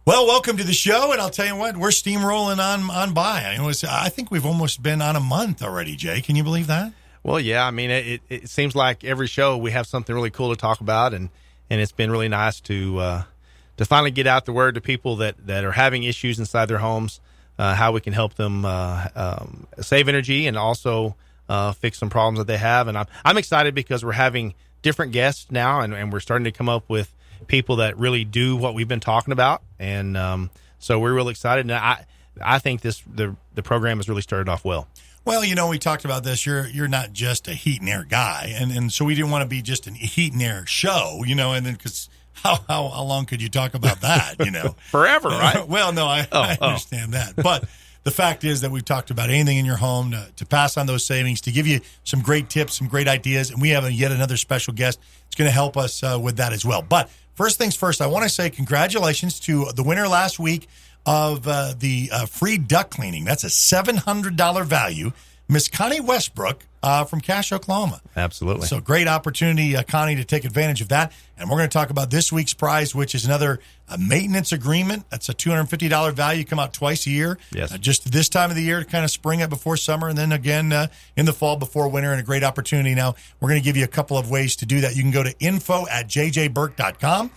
Well, welcome to the show, and I'll tell you what, we're steamrolling on by. I think we've almost been on a month already, Jay. Can you believe that? Well, yeah. I mean, it seems like every show we have something really cool to talk about, and it's been really nice to finally get out the word to people that are having issues inside their homes, how we can help them save energy and also fix some problems that they have. And I'm excited because we're having different guests now, and we're starting to come up with people that really do what we've been talking about, and so we're real excited. And I think the program has really started off well. Well, we talked about this. You're not just a heat and air guy, and so we didn't want to be just an heat and air show, and then because how long could you talk about that, Forever, right? Well, no, I understand that, but the fact is that we've talked about anything in your home to pass on those savings, to give you some great tips, some great ideas, and we have yet another special guest that's going to help us with that as well. But first things first, I want to say congratulations to the winner last week of the free duct cleaning. That's a $700 value. Miss Connie Westbrook from Cache, Oklahoma. Absolutely. So great opportunity, Connie, to take advantage of that. And we're going to talk about this week's prize, which is another maintenance agreement. That's a $250 value, come out twice a year. Yes. Just this time of the year to kind of spring it before summer, and then again in the fall before winter, and a great opportunity. Now, we're going to give you a couple of ways to do that. You can go to info@jjburk.com.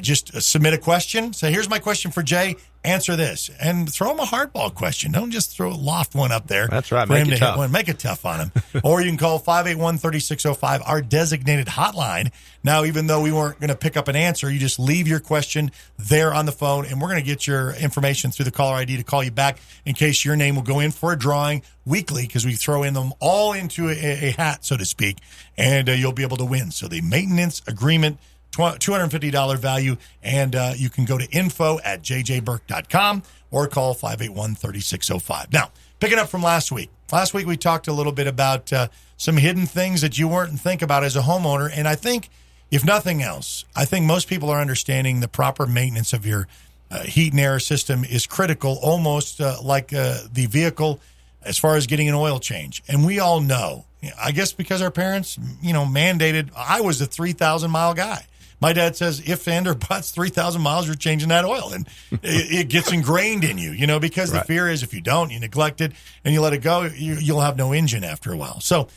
Just submit a question. Say, here's my question for Jay. Answer this. And throw him a hardball question. Don't just throw a loft one up there. That's right. For him to hit one. Make it tough on him. Or you can call 581-3605, our designated hotline. Now, even though we weren't going to pick up an answer, you just leave your question there on the phone, and we're going to get your information through the caller ID to call you back in case your name will go in for a drawing weekly, because we throw in them all into a hat, so to speak, and you'll be able to win. So the maintenance agreement, $250 value, and you can go to info@jjburk.com or call 581-3605. Now, picking up from last week. Last week we talked a little bit about some hidden things that you weren't think about as a homeowner, and I think, if nothing else, I think most people are understanding the proper maintenance of your heat and air system is critical, almost like the vehicle as far as getting an oil change. And we all know, I guess because our parents, mandated, I was a 3,000-mile guy. My dad says, if and or buts 3,000 miles, you're changing that oil. And it gets ingrained in you, because right. The fear is if you don't, you neglect it, and you let it go, you'll have no engine after a while. So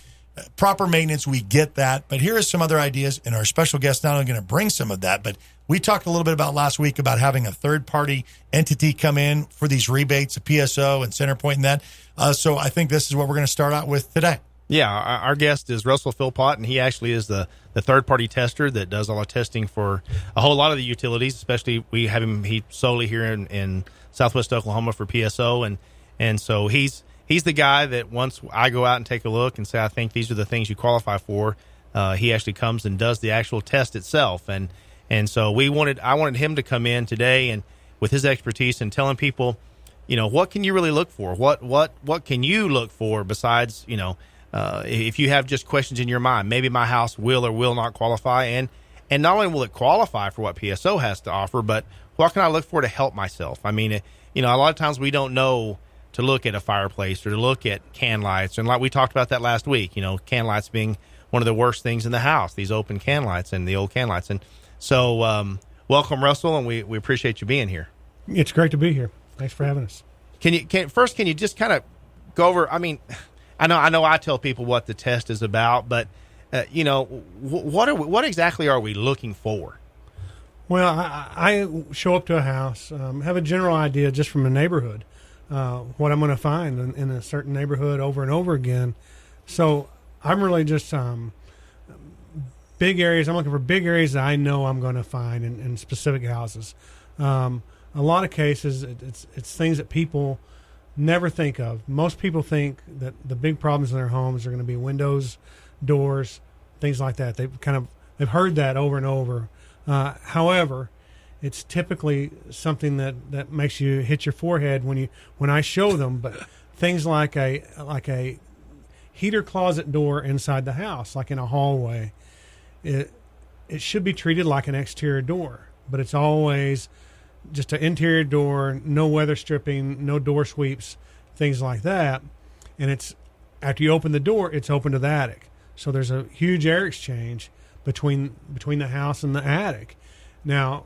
proper maintenance, we get that. But here are some other ideas, and our special guest not only going to bring some of that, but we talked a little bit about last week about having a third-party entity come in for these rebates, a PSO and CenterPoint and that. So I think this is what we're going to start out with today. Yeah, our guest is Russell Philpott, and he actually is the third-party tester that does all the testing for a whole lot of the utilities, especially we have him solely here in Southwest Oklahoma for PSO, and so he's the guy that once I go out and take a look and say, I think these are the things you qualify for, he actually comes and does the actual test itself, and so I wanted him to come in today and with his expertise and telling people, what can you really look for? What can you look for besides, if you have just questions in your mind, maybe my house will or will not qualify, and not only will it qualify for what PSO has to offer, but what can I look for to help myself? I mean, a lot of times we don't know to look at a fireplace or to look at can lights, and like we talked about that last week, can lights being one of the worst things in the house, these open can lights and the old can lights. And so welcome, Russell, and we appreciate you being here. It's great to be here. Thanks for having us. Can you just kind of go over, I know I tell people what the test is about, but what exactly are we looking for? Well, I show up to a house, have a general idea just from the neighborhood, what I'm going to find in a certain neighborhood over and over again. So I'm really just big areas. I'm looking for big areas that I know I'm going to find in specific houses. A lot of cases, it's things that people never think of. Most people think that the big problems in their homes are going to be windows, doors, things like that. They've heard that over and over. However, it's typically something that makes you hit your forehead when I show them. But things like a heater closet door inside the house, like in a hallway, it should be treated like an exterior door, but it's always just an interior door, no weather stripping, no door sweeps, things like that. And it's after you open the door, it's open to the attic. So there's a huge air exchange between the house and the attic. Now,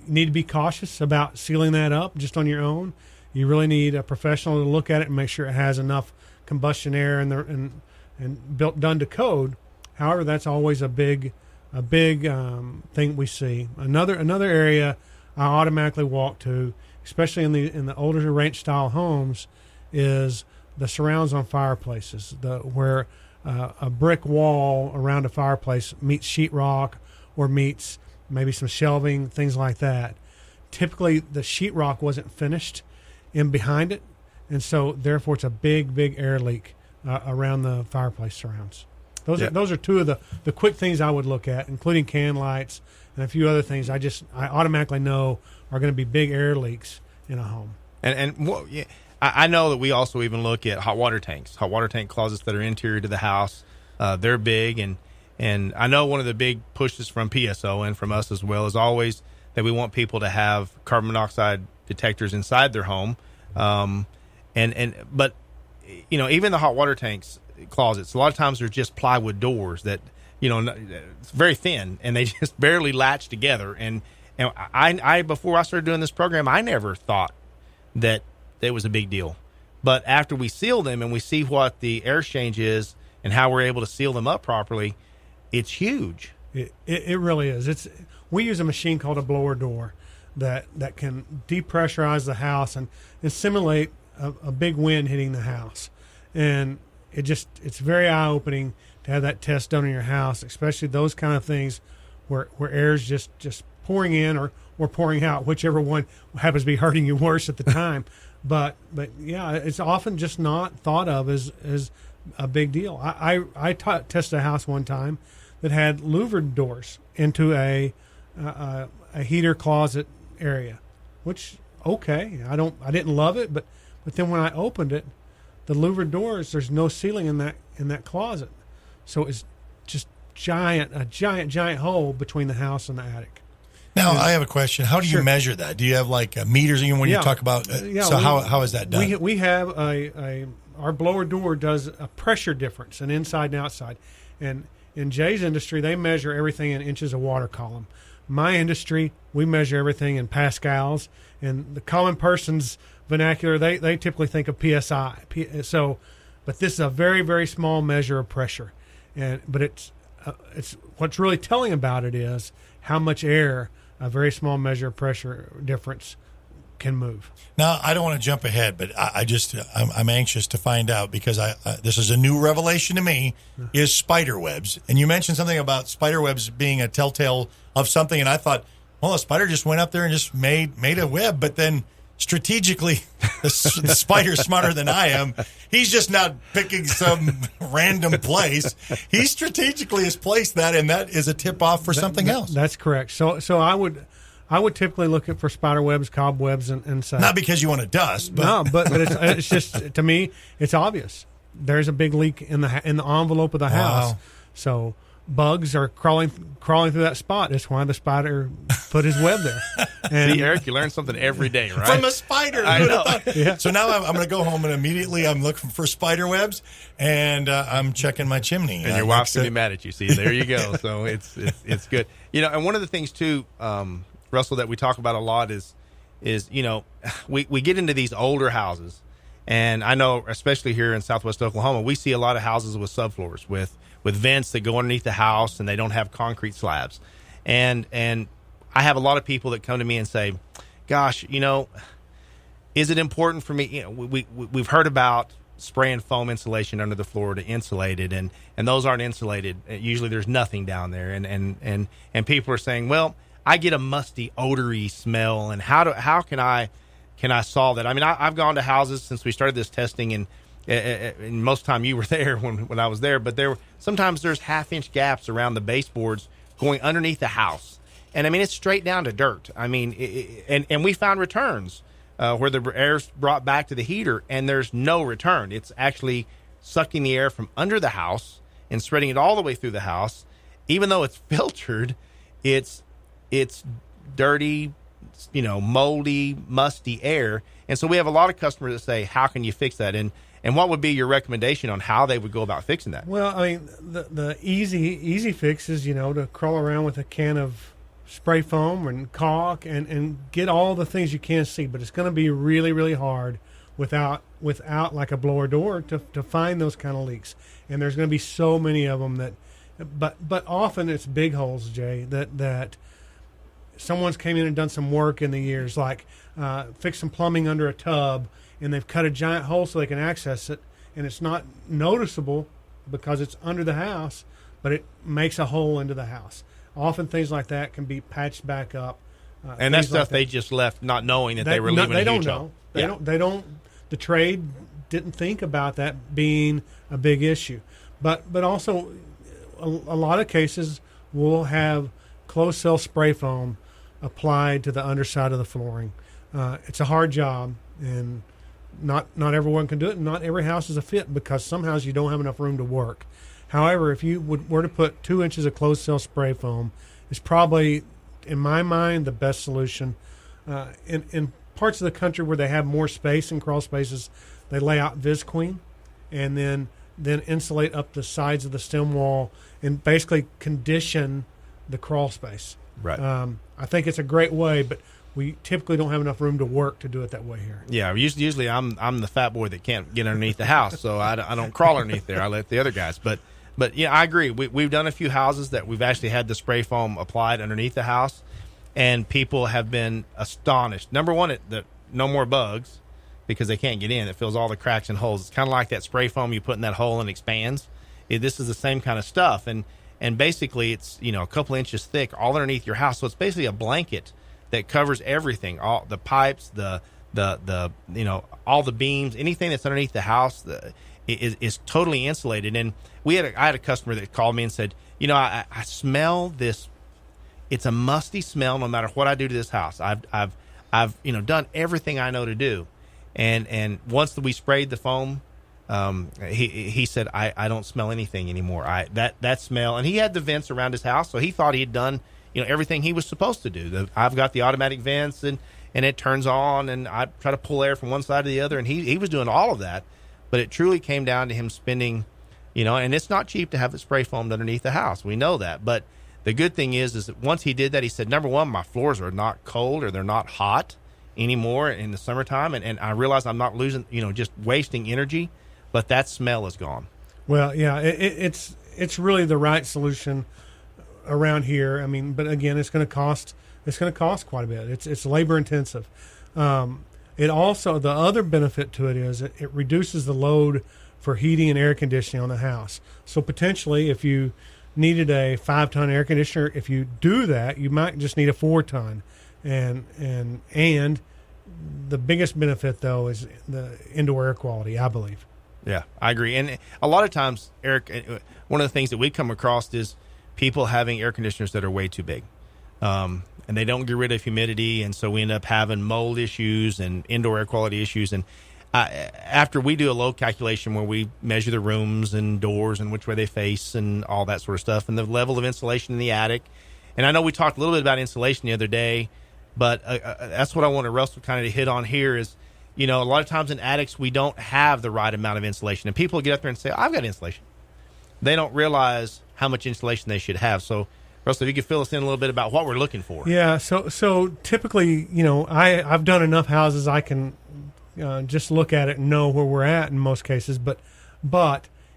need to be cautious about sealing that up just on your own. You really need a professional to look at it and make sure it has enough combustion air and done to code. However, that's always a big thing we see. Another area I automatically walk to, especially in the older ranch style homes, is the surrounds on fireplaces. Where a brick wall around a fireplace meets sheetrock or meets maybe some shelving, things like that. Typically, the sheetrock wasn't finished in behind it, and so therefore it's a big air leak around the fireplace surrounds. Those are two of the quick things I would look at, including can lights and a few other things I automatically know are going to be big air leaks in a home. I know that we also even look at hot water tanks, hot water tank closets that are interior to the house. They're big, and I know one of the big pushes from PSO and from us as well is always that we want people to have carbon monoxide detectors inside their home. But even the hot water tanks closets, a lot of times they're just plywood doors that, it's very thin and they just barely latch together. And I before I started doing this program, I never thought that it was a big deal. But after we seal them and we see what the air exchange is and how we're able to seal them up properly, it's huge. It really is. We use a machine called a blower door that can depressurize the house and simulate a big wind hitting the house. And it's very eye-opening to have that test done in your house, especially those kind of things where air is just pouring in or pouring out, whichever one happens to be hurting you worse at the time. But yeah, it's often just not thought of as a big deal. I tested a house one time that had louvered doors into a heater closet area, which I didn't love it, but then when I opened it, the louvered doors, there's no ceiling in that closet, so it's just a giant hole between the house and the attic. Now, I have a question. How do you measure that? Do you have like meters when you talk about how is that done? We have our blower door does a pressure difference, an inside and outside. And in Jay's industry, they measure everything in inches of water column. My industry, we measure everything in pascals. And the common person's vernacular, they typically think of PSI. But this is a very, very small measure of pressure. But it's what's really telling about it is how much air a very small measure of pressure difference can move. Now, I don't want to jump ahead, but I'm anxious to find out because this is a new revelation to me, is spider webs. And you mentioned something about spider webs being a telltale of something, and I thought, well, a spider just went up there and just made a web, but then strategically, the spider's smarter than I am. He's just not picking some random place. He strategically has placed that, and that is a tip-off for something else. That's correct. So I would typically look for spider webs, cobwebs, and say, not because you want to dust, but no, but it's just, to me, it's obvious. There's a big leak in the envelope of the house. So bugs are crawling through that spot. That's why the spider put his web there. And see, Eric, you learn something every day, right? From a spider. I know. Yeah. So now I'm going to go home and immediately I'm looking for spider webs, and I'm checking my chimney. And your wife's going to be mad at you. See, there you go. So it's good. And one of the things too, Russell, that we talk about a lot is we get into these older houses, and I know especially here in Southwest Oklahoma, we see a lot of houses with subfloors with vents that go underneath the house, and they don't have concrete slabs. And I have a lot of people that come to me and say, gosh, is it important for me? We've heard about spraying foam insulation under the floor to insulate it, and those aren't insulated. Usually there's nothing down there. And people are saying, well, I get a musty, odory smell, and how can I solve that? I mean, I've gone to houses since we started this testing, and most of the time you were there when I was there, but sometimes there's half-inch gaps around the baseboards going underneath the house. And I mean, it's straight down to dirt. I mean, and we found returns where the air's brought back to the heater, and there's no return. It's actually sucking the air from under the house and spreading it all the way through the house. Even though it's filtered, it's dirty, moldy, musty air. And so we have a lot of customers that say, how can you fix that? And what would be your recommendation on how they would go about fixing that? Well, I mean, the easy fix is, to crawl around with a can of spray foam and caulk and get all the things you can see, but it's going to be really, really hard without like a blower door to find those kind of leaks. And there's going to be so many of them but often it's big holes, Jay, that someone's came in and done some work in the years, like fix some plumbing under a tub, and they've cut a giant hole so they can access it, and it's not noticeable because it's under the house, but it makes a hole into the house. Often things like that can be patched back up. And that's stuff they just left not knowing that they were leaving a huge hole. They don't. The trade didn't think about that being a big issue. But also, a lot of cases will have closed cell spray foam applied to the underside of the flooring. It's a hard job, and not everyone can do it, and not every house is a fit because some houses you don't have enough room to work. However, if you were to put 2 inches of closed cell spray foam, it's probably, in my mind, the best solution. In parts of the country where they have more space and crawl spaces, they lay out Visqueen and then insulate up the sides of the stem wall and basically condition the crawl space. Right. I think it's a great way, but we typically don't have enough room to work to do it that way here. Yeah, usually I'm the fat boy that can't get underneath the house, so I don't crawl underneath there. I let the other guys. But yeah, I agree. We've done a few houses that we've actually had the spray foam applied underneath the house, and people have been astonished. Number one, that no more bugs because they can't get in. It fills all the cracks and holes. It's kind of like that spray foam you put in that hole and expands. This is the same kind of stuff, and basically it's a couple inches thick all underneath your house. So it's basically a blanket that covers everything, all the pipes, the all the beams, anything that's underneath the house is totally insulated. And I had a customer that called me and said, I smell this. It's a musty smell no matter what I do to this house. I've done everything I know to do, and once we sprayed the foam, he said I don't smell anything anymore. That smell, and he had the vents around his house, so he thought he had done everything he was supposed to do. I've got the automatic vents and it turns on, and I try to pull air from one side to the other, and he was doing all of that. But it truly came down to him spending, and it's not cheap to have it spray foamed underneath the house. We know that. But the good thing is that once he did that, he said, number one, my floors are not cold or they're not hot anymore in the summertime. And I realize I'm not losing, just wasting energy, but that smell is gone. Well, yeah, it's really the right solution around here. I mean, but again, it's going to cost quite a bit. It's labor intensive. It also, the other benefit to it is it reduces the load for heating and air conditioning on the house. So potentially, if you needed a 5-ton air conditioner, if you do that, you might just need a 4-ton. And the biggest benefit though is the indoor air quality, I believe. Yeah, I agree. And a lot of times, Eric, one of the things that we come across is people having air conditioners that are way too big. And they don't get rid of humidity, and so we end up having mold issues and indoor air quality issues. And after we do a load calculation where we measure the rooms and doors and which way they face and all that sort of stuff, and the level of insulation in the attic. And I know we talked a little bit about insulation the other day, but that's what I want to Russell kind of hit on here is, a lot of times in attics we don't have the right amount of insulation, and people get up there and say, I've got insulation. They don't realize how much insulation they should have. So Russell, if you could fill us in a little bit about what we're looking for. Yeah, so typically, I've done enough houses I can just look at it and know where we're at in most cases. But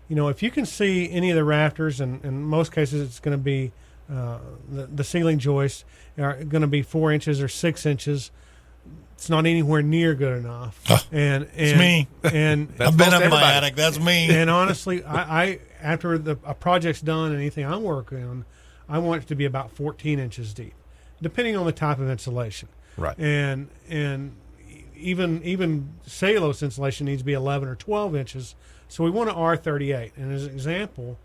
if you can see any of the rafters, and in most cases it's going to be the ceiling joists are going to be 4 inches or 6 inches. It's not anywhere near good enough. And it's me. And I've been up in my attic. That's me. And honestly, I after a project's done, anything I'm working on, I want it to be about 14 inches deep, depending on the type of insulation. Right. And even cellulose insulation needs to be 11 or 12 inches. So we want an R38. And as an example,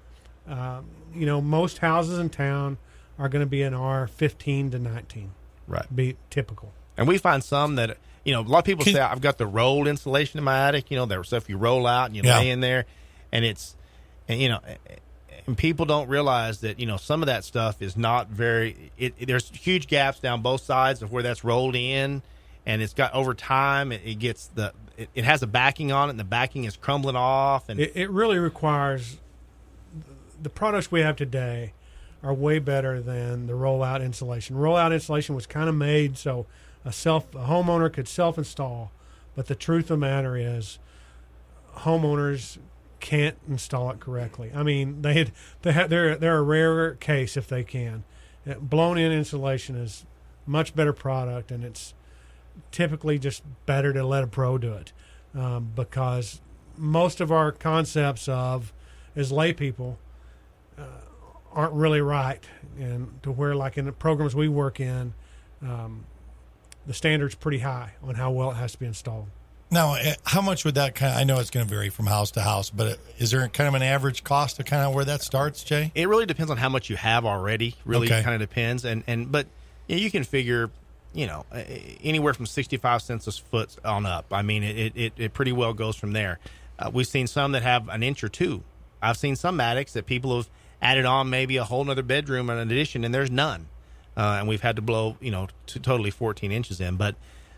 most houses in town are going to be an R15 to 19. Right. Be typical. And we find some that, a lot of people say, I've got the rolled insulation in my attic, there's stuff you roll out and you lay in there, and and people don't realize that, some of that stuff is not very, there's huge gaps down both sides of where that's rolled in, and it's got, over time, it has a backing on it, and the backing is crumbling off. And it really requires, the products we have today are way better than the rollout insulation. Rollout insulation was kind of made so a homeowner could self-install, but the truth of the matter is homeowners can't install it correctly. I mean, they're a rare case if they can. Blown-in insulation is much better product, and it's typically just better to let a pro do it, because most of our concepts as lay people aren't really right, and to where, like in the programs we work in, the standard's pretty high on how well it has to be installed. Now, how much would that I know it's going to vary from house to house, but is there kind of an average cost to kind of where that starts, Jay? It really depends on how much you have already. Really kind of depends. But you can figure, anywhere from 65 cents a foot on up. I mean, it pretty well goes from there. We've seen some that have an inch or two. I've seen some attics that people have added on maybe a whole other bedroom and an addition, and there's none. And we've had to blow, to totally 14 inches in. But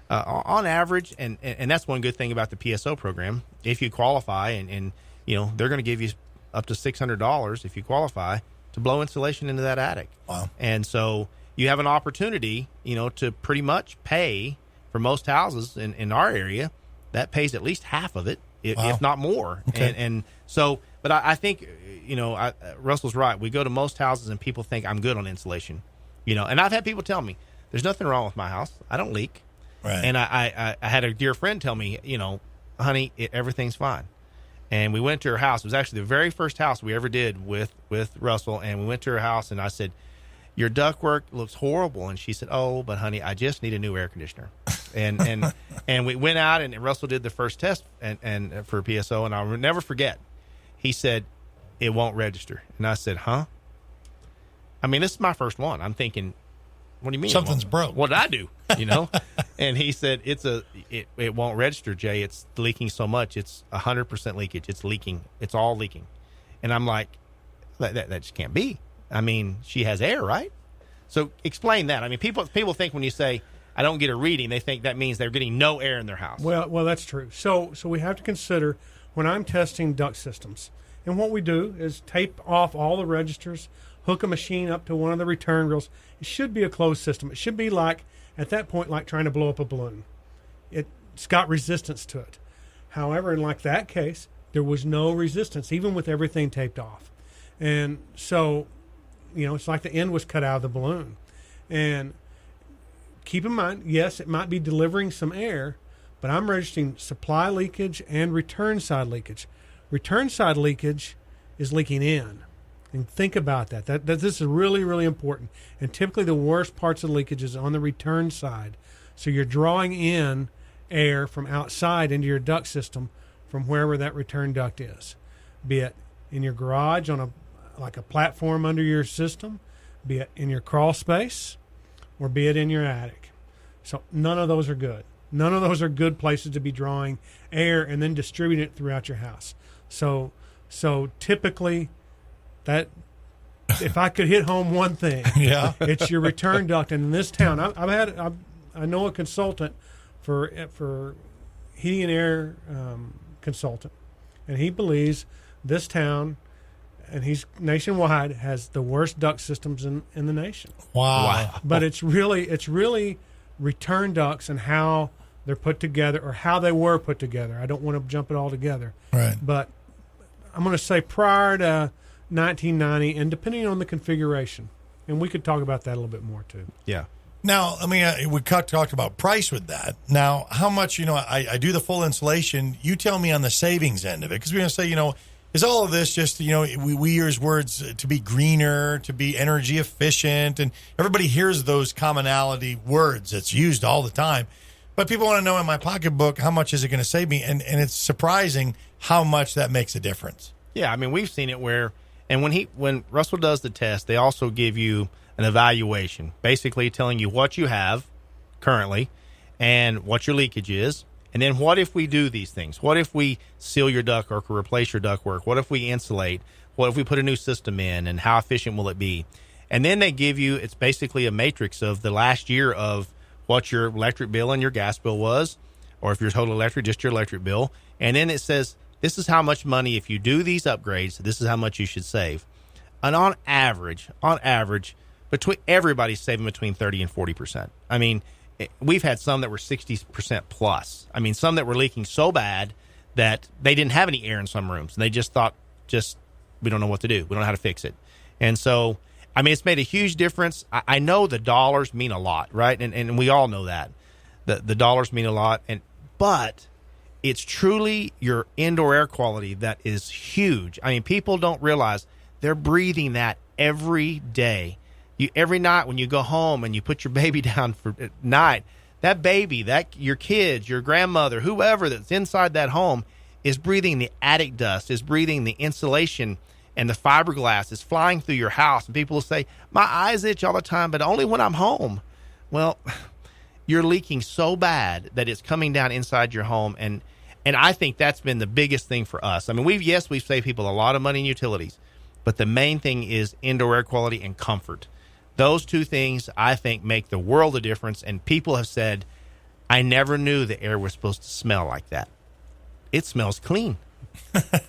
on average, and that's one good thing about the PSO program, if you qualify, and they're going to give you up to $600 if you qualify to blow insulation into that attic. Wow. And so you have an opportunity, to pretty much pay for most houses in our area. That pays at least half of it, if not more. Okay. And so, but I think, Russell's right. We go to most houses and people think I'm good on insulation, and I've had people tell me there's nothing wrong with my house. I don't leak. Right. And I had a dear friend tell me, honey, everything's fine. And we went to her house. It was actually the very first house we ever did with Russell. And we went to her house, and I said, your ductwork looks horrible. And she said, oh, but honey, I just need a new air conditioner. And we went out, and Russell did the first test and for PSO. And I'll never forget, he said, it won't register. And I said, huh? I mean, this is my first one. I'm thinking, what do you mean? Something's broke. What did I do? And he said, it won't register, Jay. It's leaking so much. It's 100% leakage. It's leaking. It's all leaking. And I'm like, that just can't be. I mean, she has air, right? So explain that. I mean, people think when you say, I don't get a reading, they think that means they're getting no air in their house. Well, that's true. So we have to consider when I'm testing duct systems, and what we do is tape off all the registers, hook a machine up to one of the return grills. It should be a closed system. It should be like, at that point, like trying to blow up a balloon. It's got resistance to it. However, in like that case, there was no resistance, even with everything taped off. And so, it's like the end was cut out of the balloon. And keep in mind, yes, it might be delivering some air, but I'm registering supply leakage and return side leakage. Return side leakage is leaking in. And think about that. That this is really, really important. And typically the worst parts of leakage is on the return side. So you're drawing in air from outside into your duct system from wherever that return duct is. Be it in your garage on a platform under your system, be it in your crawl space, or be it in your attic. So none of those are good. None of those are good places to be drawing air and then distributing it throughout your house. So typically, that if I could hit home one thing, Yeah. it's your return duct. And in this town, I know a consultant for heating and air consultant, and he believes this town, and he's nationwide, has the worst duct systems in the nation. Wow. But it's really return ducts and how they're put together, or how they were put together. I don't want to jump it all together. Right. But I'm going to say prior to 1990, and depending on the configuration, and we could talk about that a little bit more too. Yeah. Now, I mean, we talked about price with that. Now, how much, I do the full installation. You tell me on the savings end of it, because we're going to say, is all of this just, we use words to be greener, to be energy efficient, and everybody hears those commonality words that's used all the time. But people want to know in my pocketbook, how much is it going to save me? And it's surprising how much that makes a difference. Yeah, I mean, we've seen it where, and when Russell does the test, they also give you an evaluation, basically telling you what you have currently and what your leakage is. And then what if we do these things? What if we seal your ductwork or replace your ductwork? What if we insulate? What if we put a new system in, and how efficient will it be? And then they give you, it's basically a matrix of the last year of what your electric bill and your gas bill was, or if you're total electric, just your electric bill. And then it says, this is how much money, if you do these upgrades, this is how much you should save. And on average, between everybody's saving between 30 and 40%. I mean, we've had some that were 60% plus. I mean, some that were leaking so bad that they didn't have any air in some rooms. And they just thought, we don't know what to do. We don't know how to fix it. And so, I mean, it's made a huge difference. I know the dollars mean a lot, right? And we all know that. The dollars mean a lot. But it's truly your indoor air quality that is huge. I mean, people don't realize they're breathing that every day. Every night when you go home and you put your baby down for at night, that baby, your kids, your grandmother, whoever that's inside that home is breathing the attic dust, is breathing the insulation and the fiberglass is flying through your house. And people will say, my eyes itch all the time, but only when I'm home. Well, you're leaking so bad that it's coming down inside your home. And I think that's been the biggest thing for us. I mean, we've saved people a lot of money in utilities, but the main thing is indoor air quality and comfort. Those two things, I think, make the world of difference. And people have said, I never knew the air was supposed to smell like that. It smells clean,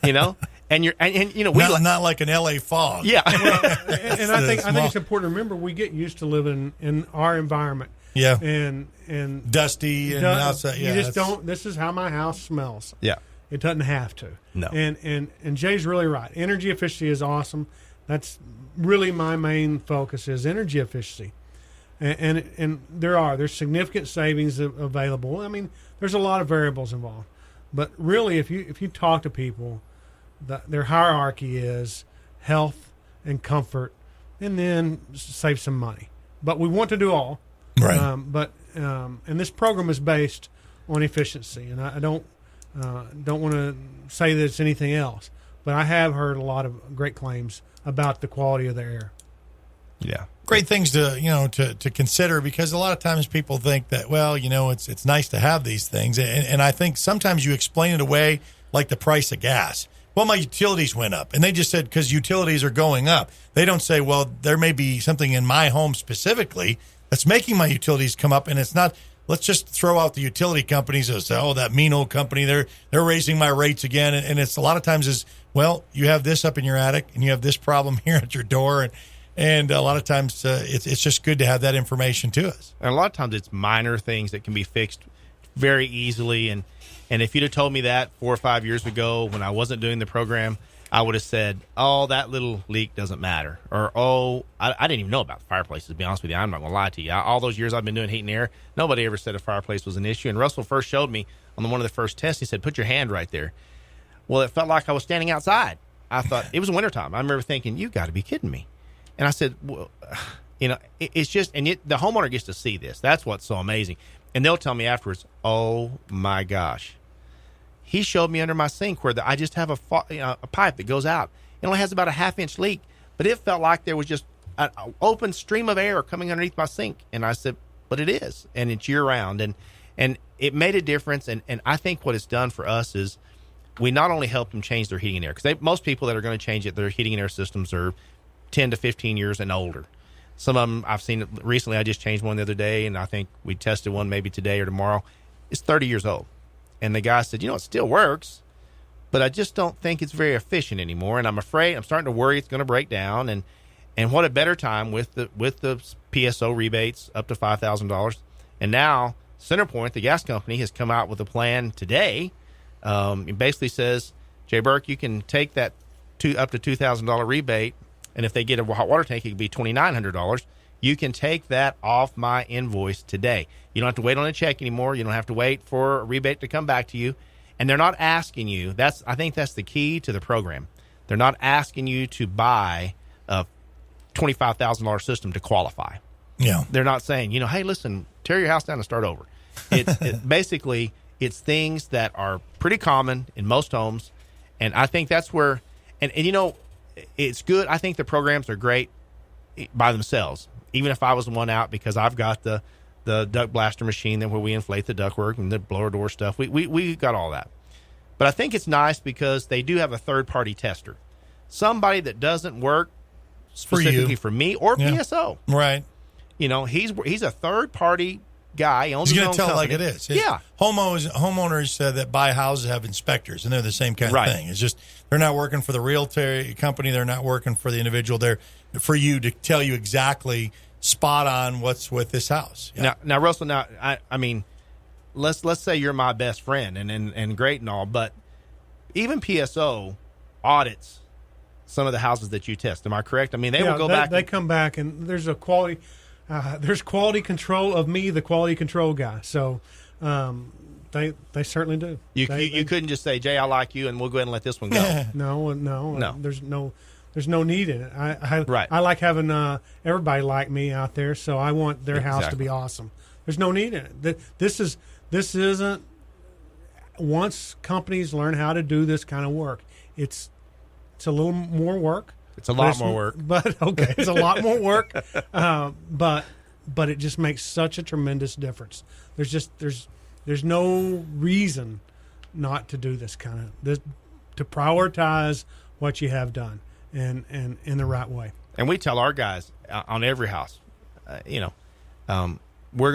And not like an LA fog. Yeah. And I think it's important to remember we get used to living in our environment. Yeah. And dusty and outside. Yeah, you just don't. This is how my house smells. Yeah. It doesn't have to. No. And Jay's really right. Energy efficiency is awesome. That's really my main focus is energy efficiency. And there's significant savings available. I mean, there's a lot of variables involved. But really, if you talk to people, their hierarchy is health and comfort, and then save some money. But we want to do all. Right. And this program is based on efficiency, and I don't want to say that it's anything else. But I have heard a lot of great claims about the quality of the air. Yeah. Great things to consider, because a lot of times people think that, well, it's nice to have these things. And I think sometimes you explain it away like the price of gas. Well, my utilities went up, and they just said because utilities are going up. They don't say, well, there may be something in my home specifically that's making my utilities come up, and it's not. Let's just throw out the utility companies and say, oh, that mean old company, they're raising my rates again. And it's a lot of times is, well, you have this up in your attic and you have this problem here at your door. And a lot of times it's just good to have that information to us. And a lot of times it's minor things that can be fixed very easily. And if you'd have told me that 4 or 5 years ago when I wasn't doing the program, I would have said, oh, that little leak doesn't matter. Or, I didn't even know about fireplaces, to be honest with you. I'm not going to lie to you. All those years I've been doing heat and air, nobody ever said a fireplace was an issue. And Russell first showed me on one of the first tests, he said, put your hand right there. Well, it felt like I was standing outside. I thought, it was wintertime. I remember thinking, you got to be kidding me. And I said, well, it's just, and the homeowner gets to see this. That's what's so amazing. And they'll tell me afterwards, oh, my gosh. He showed me under my sink where I just have a pipe that goes out. It only has about a half-inch leak, but it felt like there was just an open stream of air coming underneath my sink. And I said, but it is, and it's year-round. And it made a difference, and I think what it's done for us is we not only help them change their heating and air, because most people that are going to change it, their heating and air systems are 10 to 15 years and older. Some of them I've seen recently. I just changed one the other day, and I think we tested one maybe today or tomorrow. It's 30 years old. And the guy said, it still works, but I just don't think it's very efficient anymore. And I'm starting to worry it's going to break down. And what a better time with the PSO rebates up to $5,000. And now CenterPoint, the gas company, has come out with a plan today. It basically says, Jay Burk, you can take that up to $2,000 rebate. And if they get a hot water tank, it could be $2,900. You can take that off my invoice today. You don't have to wait on a check anymore. You don't have to wait for a rebate to come back to you. And they're not asking you. I think that's the key to the program. They're not asking you to buy a $25,000 system to qualify. Yeah. They're not saying, hey, listen, tear your house down and start over. Basically, it's things that are pretty common in most homes. And I think that's where, and it's good. I think the programs are great by themselves. Even if I was the one out, because I've got the duct blaster machine where we inflate the ductwork and the blower door stuff. We got all that. But I think it's nice because they do have a third-party tester. Somebody that doesn't work specifically for me or PSO. Right. He's a third-party guy. He owns He's his going own to tell it company. like it is. Yeah. Homeowners that buy houses have inspectors, and they're the same kind of thing. It's just they're not working for the realtor company. They're not working for the individual. They're for you to tell you exactly spot on what's with this house. Yeah. Now, Russell. I mean, let's say you're my best friend and great and all, but even PSO audits some of the houses that you test. Am I correct? I mean, they will go back. They come back, and there's a quality. There's quality control of me, the quality control guy. So they certainly do. You couldn't just say, Jay, I like you, and we'll go ahead and let this one go. No. There's no need in it. Right. I like having everybody like me out there, so I want their house to be awesome. There's no need in it. This isn't. Once companies learn how to do this kind of work, it's a little more work. It's a lot more work. But okay, it's a lot more work. But it just makes such a tremendous difference. There's no reason not to do this kind of this, to prioritize what you have done and in the right way. And we tell our guys on every house, we're going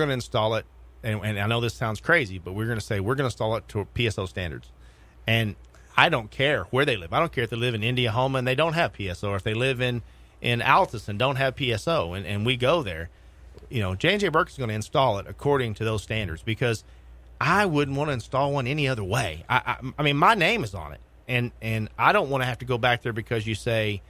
to install it. And I know this sounds crazy, but we're going to say we're going to install it to PSO standards. And I don't care where they live. I don't care if they live in Indiahoma and they don't have PSO, or if they live in Altus and don't have PSO, and we go there. J&J Burk is going to install it according to those standards, because I wouldn't want to install one any other way. I mean, my name is on it, and I don't want to have to go back there because you say,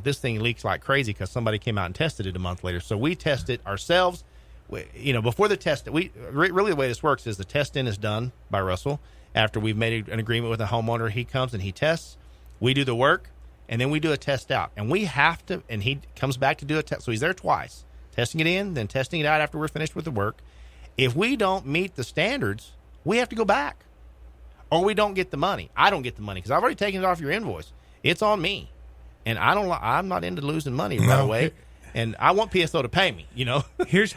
this thing leaks like crazy because somebody came out and tested it a month later. So we test it ourselves. Before the test, really the way this works is the test-in is done by Russell. After we've made an agreement with the homeowner, he comes and he tests. We do the work, and then we do a test out. And we have to, and he comes back to do a test. So he's there twice, testing it in, then testing it out after we're finished with the work. If we don't meet the standards, we have to go back, or we don't get the money. I don't get the money because I've already taken it off your invoice. It's on me, and I'm not into losing money right away. And I want PSO to pay me. Here's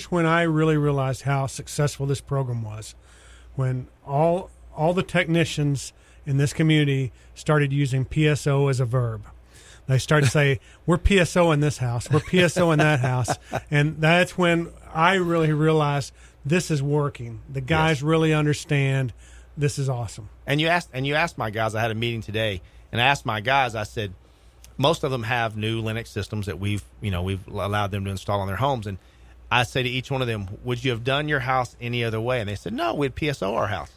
when I really realized how successful this program was, when all the technicians in this community started using PSO as a verb. They started to say, we're PSO in this house, we're PSO in that house. And that's when I really realized this is working. The guys really understand this is awesome. And you asked my guys, I had a meeting today, and I asked my guys, I said, most of them have new Linux systems that we've allowed them to install on their homes. And I say to each one of them, would you have done your house any other way? And they said, no, we'd PSO our house.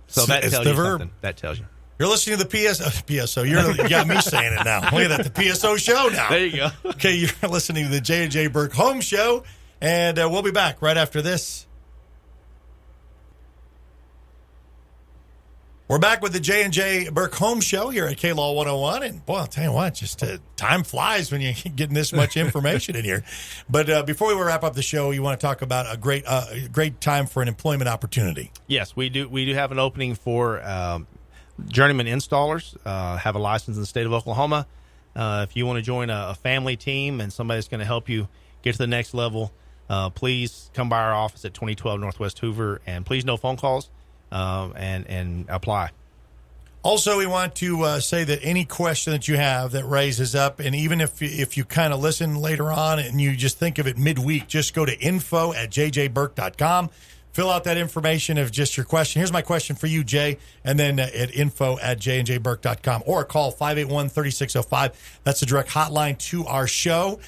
So that tells you something. That tells you. You're listening to the PSO. You got me saying it now. Look at that, the PSO show now. There you go. Okay, you're listening to the J&J Burk Home Show, and we'll be back right after this. We're back with the J&J Burk Home Show here at KLAW 101. And, boy, I'll tell you what, just time flies when you're getting this much information in here. But before we wrap up the show, you want to talk about a great time for an employment opportunity. Yes, we do. We do have an opening for journeyman installers, have a license in the state of Oklahoma. If you want to join a family team and somebody's going to help you get to the next level, please come by our office at 2012 Northwest Hoover, and please no phone calls. And apply. Also, we want to say that any question that you have that raises up, and even if you kind of listen later on and you just think of it midweek, just go to info@jjburk.com. Fill out that information of just your question. Here's my question for you, Jay, and then at info@jjburk.com, or call 581-3605. That's the direct hotline to our show.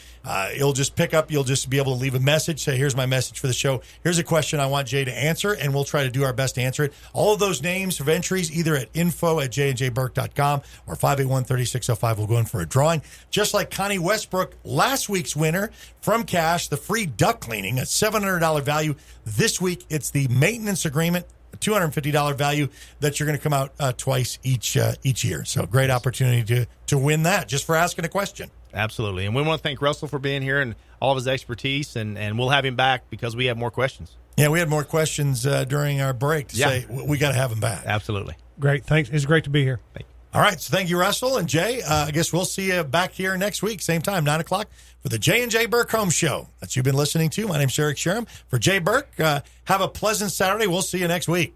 You'll just pick up. You'll just be able to leave a message. Say, here's my message for the show. Here's a question I want Jay to answer, and we'll try to do our best to answer it. All of those names of entries, either at info@jjburk.com or 581-3605. We'll go in for a drawing. Just like Connie Westbrook, last week's winner from Cash, the free duct cleaning, a $700 value. This week, it's the maintenance agreement, a $250 value that you're going to come out twice each year. So great opportunity to win that just for asking a question. Absolutely. And we want to thank Russell for being here and all of his expertise, and we'll have him back because we have more questions. Yeah, we had more questions during our break to say we got to have him back. Absolutely. Great. Thanks. It's great to be here. Thank you. All right. So thank you, Russell and Jay. I guess we'll see you back here next week, same time, 9 o'clock, for the J&J Burk Home Show that you've been listening to. My name's Eric Sherem. For Jay Burk, have a pleasant Saturday. We'll see you next week.